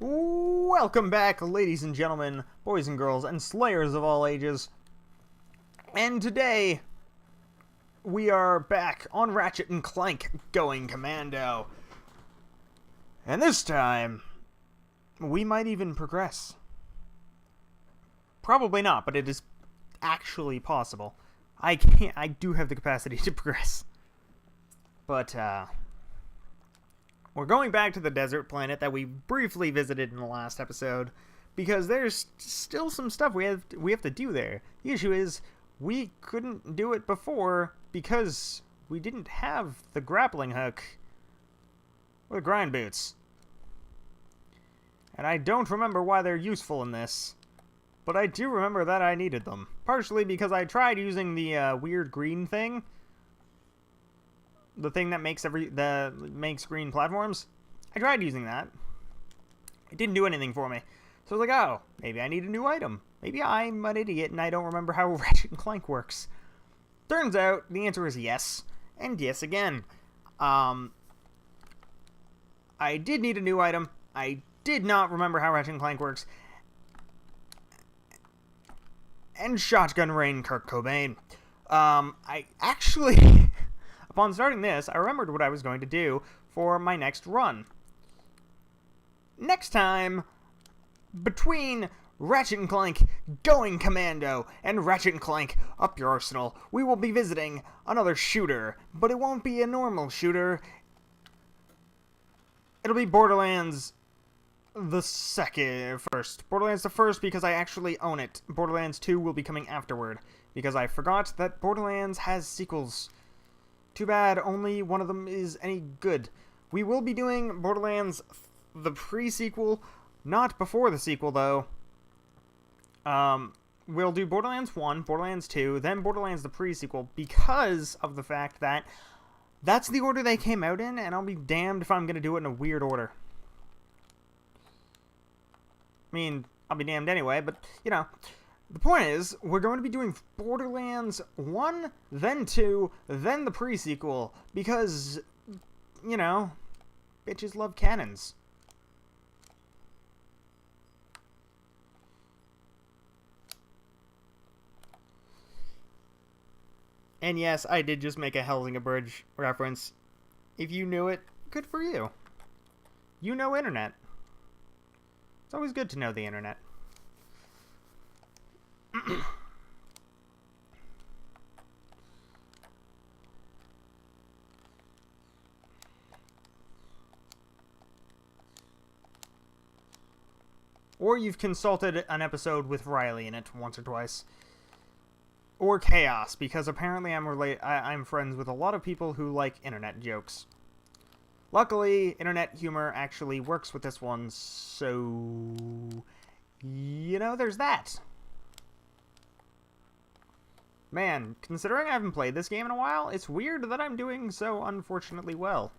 Welcome back, ladies and gentlemen, boys and girls, and slayers of all ages. And today, we are back on Ratchet and Clank going commando. And this time, we might even progress. Probably not, but it is actually possible. I do have the capacity to progress. But, we're going back to the desert planet that we briefly visited in the last episode, because there's still some stuff we have to do there. The issue is, we couldn't do it before because we didn't have the grappling hook or the grind boots. And I don't remember why they're useful in this, but I do remember that I needed them. Partially because I tried using the weird green thing. The thing that makes green platforms. I tried using that. It didn't do anything for me. So I was like, oh, maybe I need a new item. Maybe I'm an idiot and I don't remember how Ratchet and Clank works. Turns out the answer is yes, and yes again. I did need a new item. I did not remember how Ratchet and Clank works. And shotgun rain Kurt Cobain. I actually... Upon starting this, I remembered what I was going to do for my next run. Next time, between Ratchet and Clank going commando and Ratchet and Clank up your arsenal, we will be visiting another shooter, but it won't be a normal shooter. It'll be Borderlands the first. Borderlands the first because I actually own it. Borderlands 2 will be coming afterward, because I forgot that Borderlands has sequels. Too bad only one of them is any good. We will be doing Borderlands the pre-sequel, not before the sequel though. We'll do Borderlands 1, Borderlands 2, then Borderlands the pre-sequel because of the fact that that's the order they came out in, and I'll be damned if I'm going to do it in a weird order. I mean, I'll be damned anyway, but, you know... The point is, we're going to be doing Borderlands 1, then 2, then the pre-sequel, because, you know, bitches love cannons. And yes, I did just make a Hellsinger Bridge reference. If you knew it, good for you. You know internet. It's always good to know the internet. Or you've consulted an episode with Riley in it once or twice. Or Chaos, because apparently I'm friends with a lot of people who like internet jokes. Luckily, internet humor actually works with this one, so... You know, there's that. Man, considering I haven't played this game in a while, it's weird that I'm doing so unfortunately well.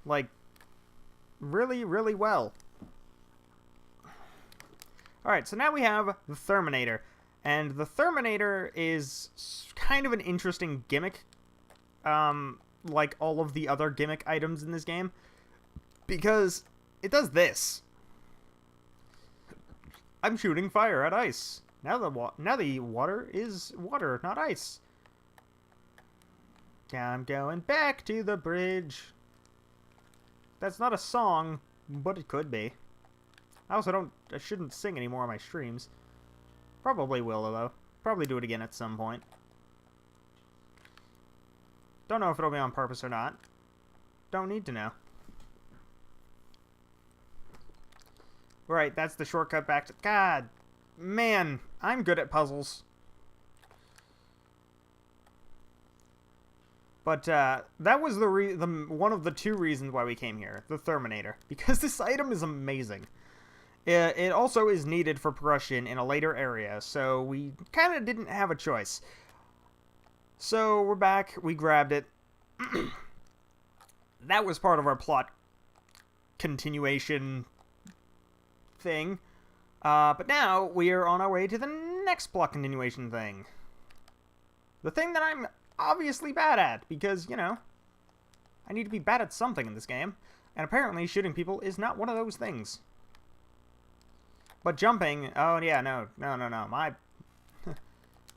Like, really, really well. Alright, so now we have the Terminator. And the Terminator is kind of an interesting gimmick. Like all of the other gimmick items in this game. Because it does this. I'm shooting fire at ice. Now the water is water, not ice. I'm going back to the bridge. That's not a song, but it could be. I shouldn't sing anymore on my streams. Probably will, though. Probably do it again at some point. Don't know if it'll be on purpose or not. Don't need to know. Right, that's the shortcut back to... God, man, I'm good at puzzles. But that was one of the two reasons why we came here, the Terminator. Because this item is amazing. It also is needed for progression in a later area, so we kind of didn't have a choice. So we're back, we grabbed it. That was part of our plot continuation thing. But now we are on our way to the next plot continuation thing. The thing that I'm obviously bad at, because, you know, I need to be bad at something in this game. And apparently shooting people is not one of those things. But jumping, oh yeah, no.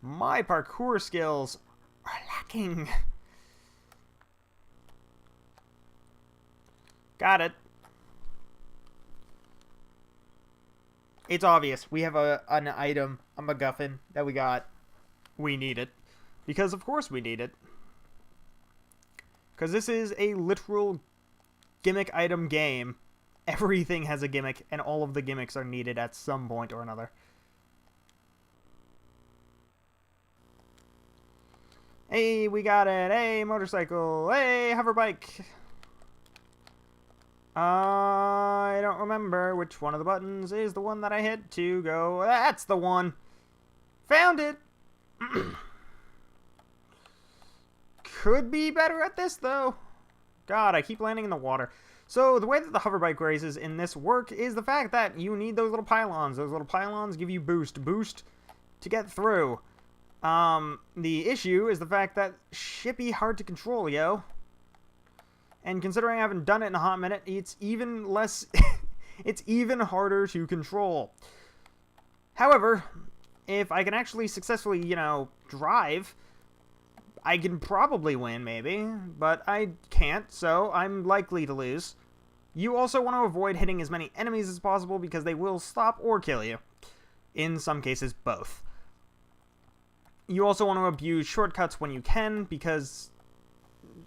My parkour skills are lacking. Got it. It's obvious. We have an item, a MacGuffin that we got. We need it. Because of course we need it. Because this is a literal gimmick item game. Everything has a gimmick, and all of the gimmicks are needed at some point or another. Hey, we got it. Hey, motorcycle. Hey, hoverbike. I don't remember which one of the buttons is the one that I hit to go. That's the one. Found it. Could be better at this, though. God, I keep landing in the water. So, the way that the hoverbike races in this work is the fact that you need those little pylons. Those little pylons give you boost to get through. The issue is the fact that shippy hard to control, yo. And considering I haven't done it in a hot minute, it's even less... it's even harder to control. However, if I can actually successfully, you know, drive, I can probably win, maybe. But I can't, so I'm likely to lose. You also want to avoid hitting as many enemies as possible because they will stop or kill you. In some cases, both. You also want to abuse shortcuts when you can, because...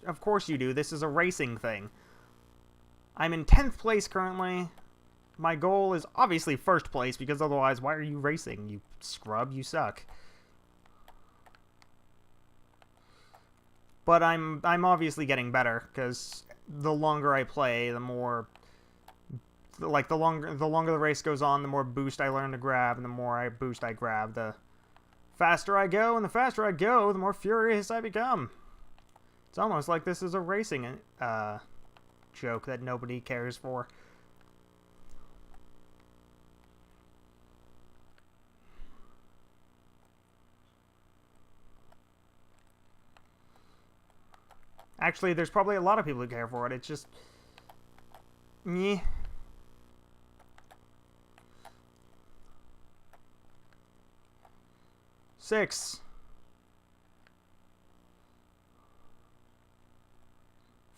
of course you do. This is a racing thing. I'm in 10th place currently. My goal is obviously 1st place, because otherwise, why are you racing? You scrub, you suck. But I'm obviously getting better, because the longer I play, the more... like, the longer the race goes on, the more boost I learn to grab, and the more boost I grab, the faster I go, and the faster I go, the more furious I become. It's almost like this is a racing joke that nobody cares for. Actually, there's probably a lot of people who care for it. It's just... meh. Six.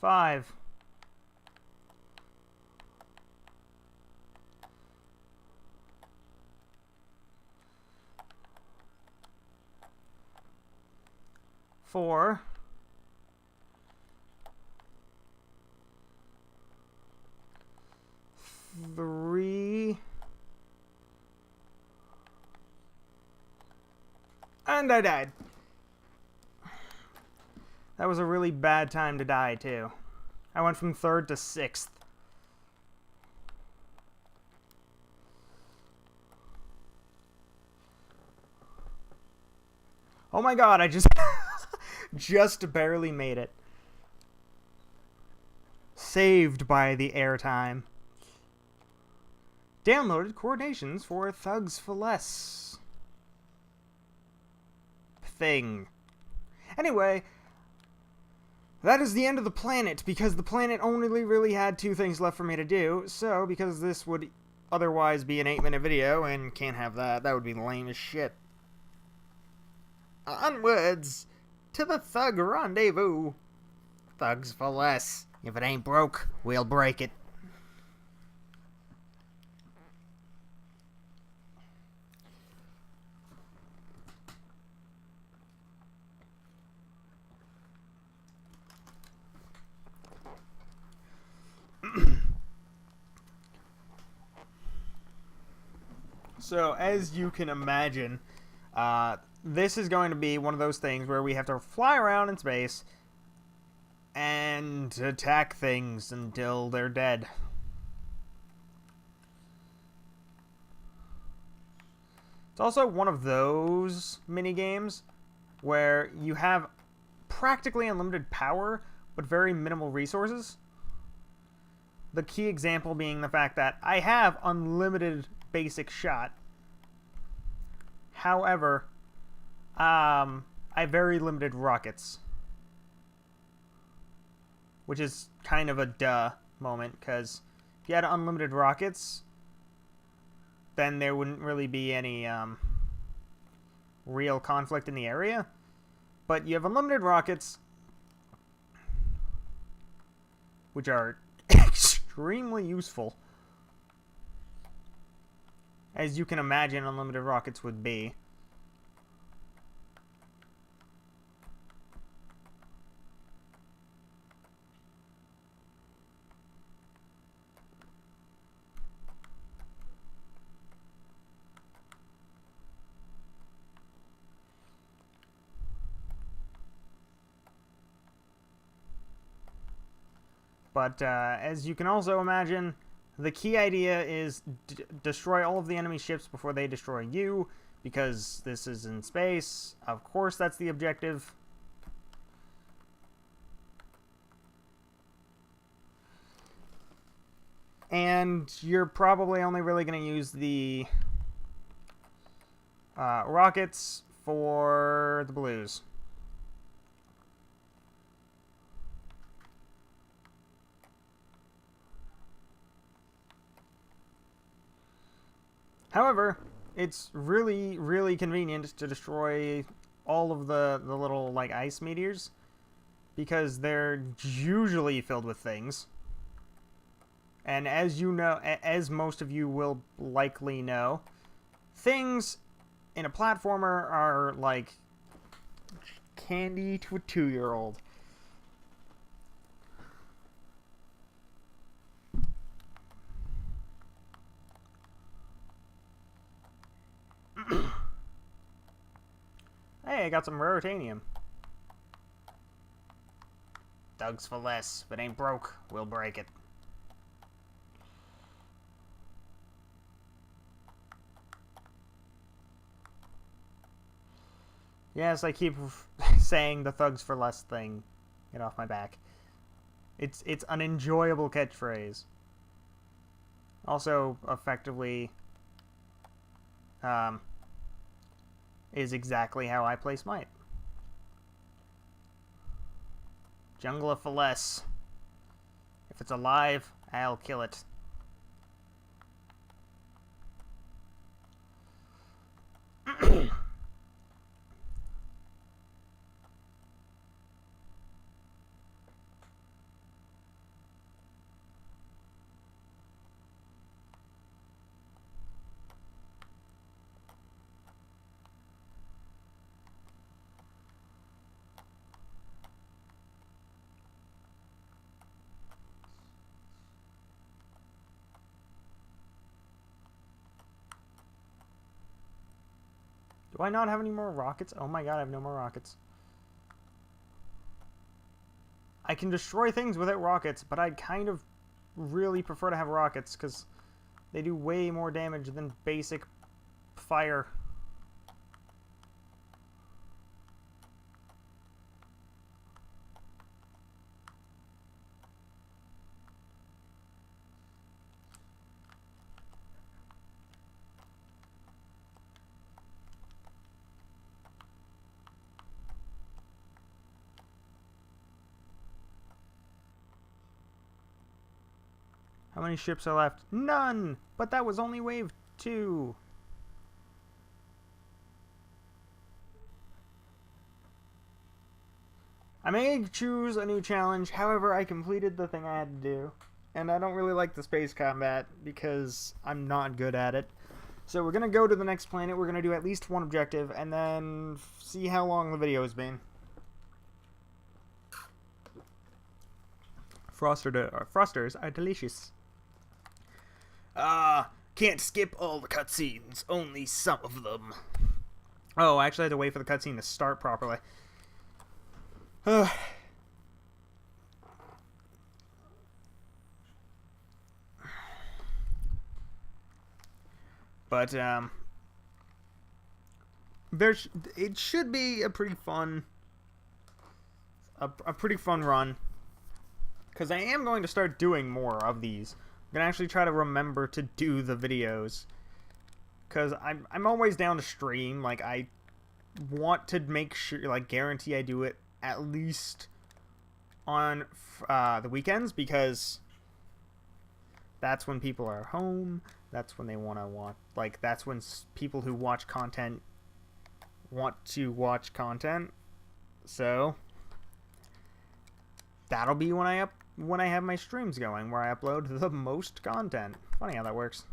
5. 4. 3. And I died. That was a really bad time to die, too. I went from 3rd to 6th. Oh my god, I just... just barely made it. Saved by the airtime. Downloaded coordinations for Thugs for Less thing. Anyway... that is the end of the planet, because the planet only really had 2 things left for me to do, so because this would otherwise be an 8-minute video, and can't have that, that would be lame as shit. Onwards to the Thug Rendezvous. Thugs for less. If it ain't broke, we'll break it. So, as you can imagine, this is going to be one of those things where we have to fly around in space and attack things until they're dead. It's also one of those mini-games where you have practically unlimited power, but very minimal resources. The key example being the fact that I have unlimited basic shot. However, I have very limited rockets. which is kind of a duh moment, because if you had unlimited rockets, then there wouldn't really be any real conflict in the area. But you have unlimited rockets, which are extremely useful, as you can imagine unlimited rockets would be. But as you can also imagine, the key idea is destroy all of the enemy ships before they destroy you, because this is in space. Of course, that's the objective. And you're probably only really going to use the rockets for the blues. However, it's really, really convenient to destroy all of the little, like, ice meteors, because they're usually filled with things. And as you know, as most of you will likely know, things in a platformer are like candy to a 2-year-old. Hey, I got some raritanium. Thugs for less. If it ain't broke, we'll break it. Yes, I keep saying the thugs for less thing. Get off my back. It's an enjoyable catchphrase. Also, effectively, is exactly how I play Smite. Jungler for less. If it's alive, I'll kill it. Do I not have any more rockets? Oh my god, I have no more rockets. I can destroy things without rockets, but I'd kind of really prefer to have rockets, because they do way more damage than basic fire. How many ships are left? None! But that was only wave 2. I may choose a new challenge, however, I completed the thing I had to do. And I don't really like the space combat, because I'm not good at it. So we're going to go to the next planet, we're going to do at least one objective, and then see how long the video has been. Frosters are delicious. Can't skip all the cutscenes, only some of them. Oh, I actually had to wait for the cutscene to start properly. But, it should be a pretty fun, a pretty fun run. Because I am going to start doing more of these. I'm going to actually try to remember to do the videos. Because I'm always down to stream. Like, I want to make sure, like, guarantee I do it at least on the weekends, because that's when people are home. That's when they want to watch. Like, that's when people who watch content want to watch content. So that'll be when I have my streams going, where I upload the most content. Funny how that works.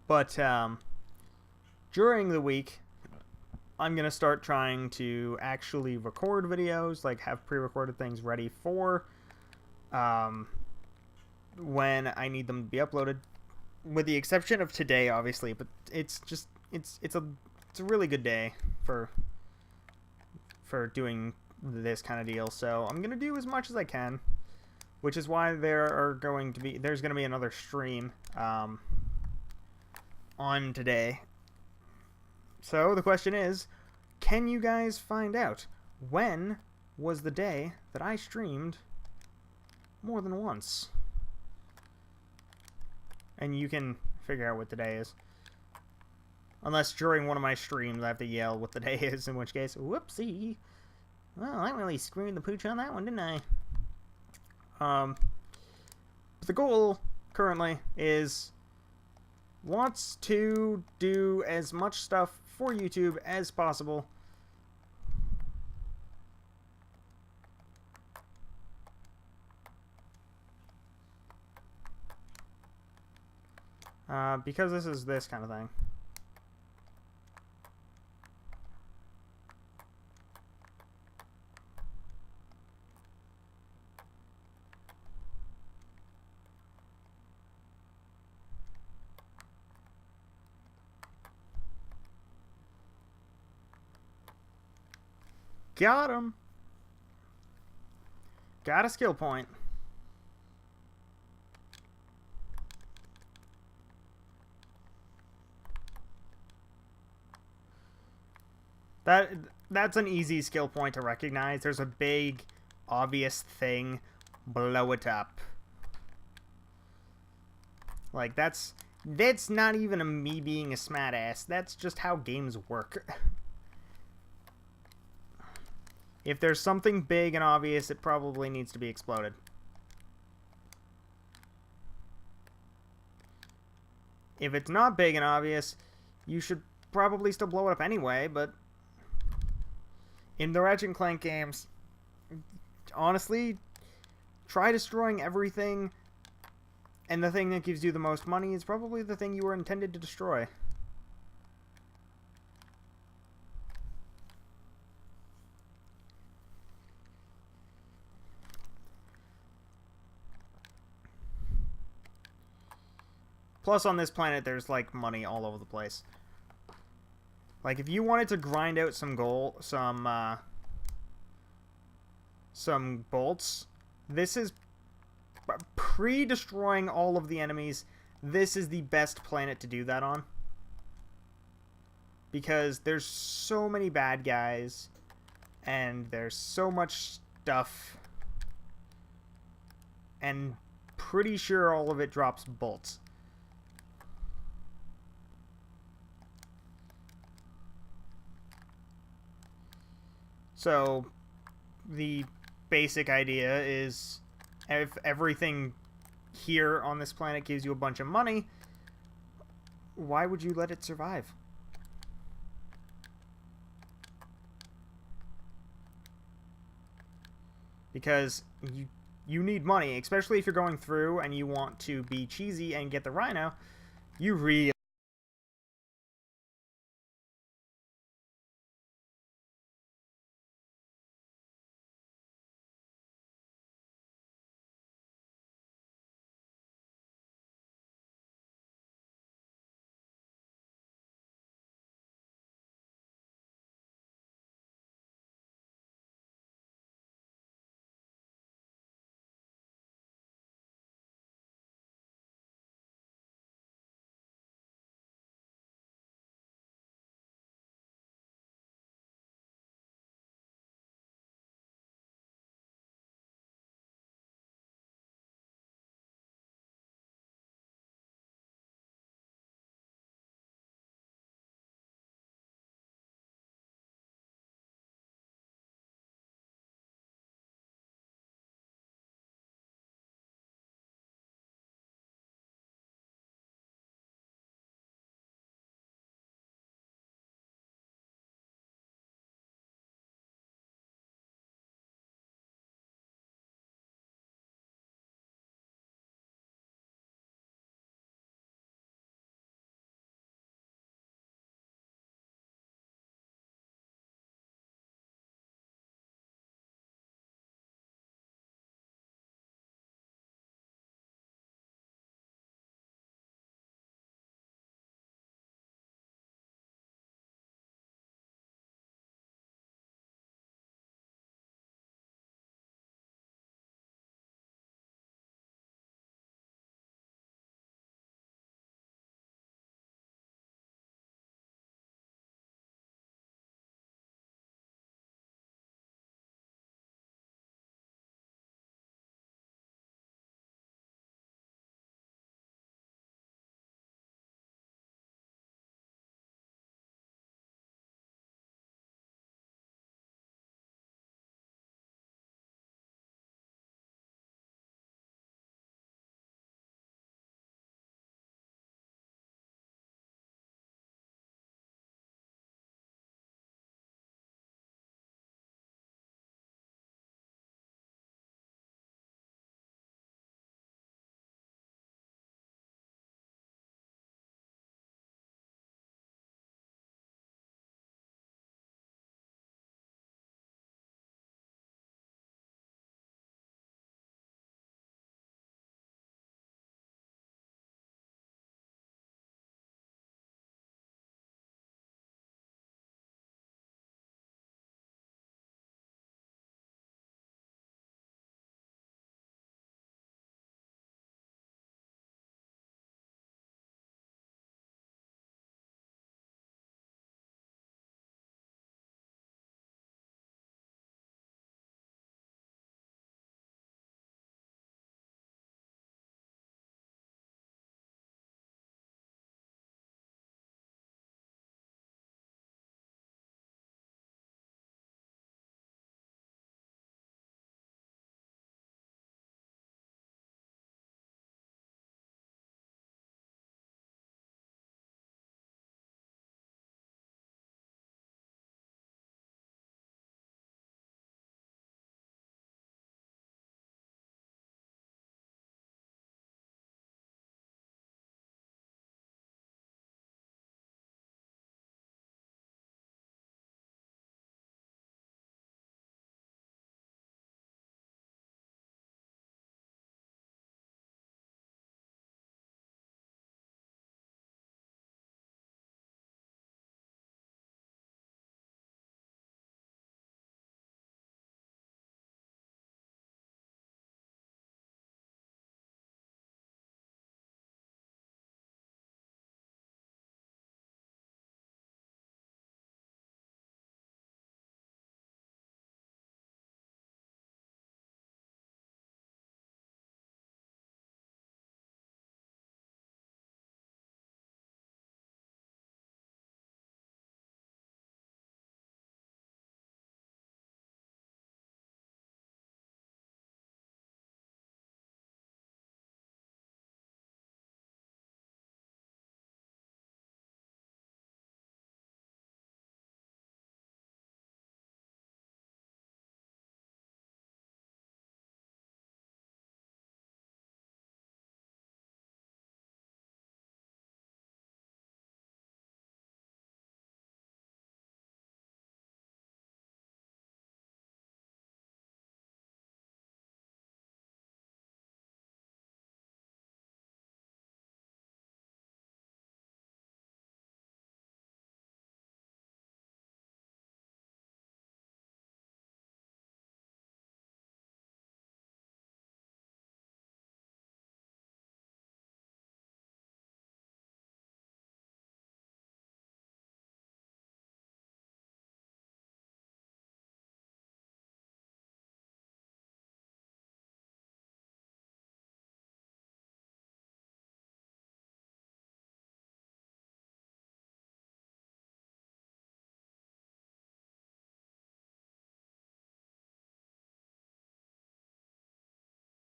But during the week, I'm gonna start trying to actually record videos, like have pre-recorded things ready for when I need them to be uploaded, with the exception of today, obviously. But it's a really good day for doing this kind of deal. So I'm gonna do as much as I can, which is why there's going to be another stream on today. So the question is, can you guys find out when was the day that I streamed more than once? And you can figure out what the day is. Unless during one of my streams I have to yell what the day is, in which case, whoopsie. Well, I really screwed the pooch on that one, didn't I? The goal currently is wants to do as much stuff for YouTube as possible. Because this is this kind of thing. Got him. Got a skill point. That's an easy skill point to recognize. There's a big, obvious thing. Blow it up. Like, that's not even me being a smartass. That's just how games work. If there's something big and obvious, it probably needs to be exploded. If it's not big and obvious, you should probably still blow it up anyway, but in the Ratchet & Clank games, honestly, try destroying everything, and the thing that gives you the most money is probably the thing you were intended to destroy. Plus, on this planet, there's, like, money all over the place. Like, if you wanted to grind out some bolts, this is pre-destroying all of the enemies. This is the best planet to do that on, because there's so many bad guys, and there's so much stuff, and pretty sure all of it drops bolts. So, the basic idea is, if everything here on this planet gives you a bunch of money, why would you let it survive? Because you need money, especially if you're going through and you want to be cheesy and get the rhino. You really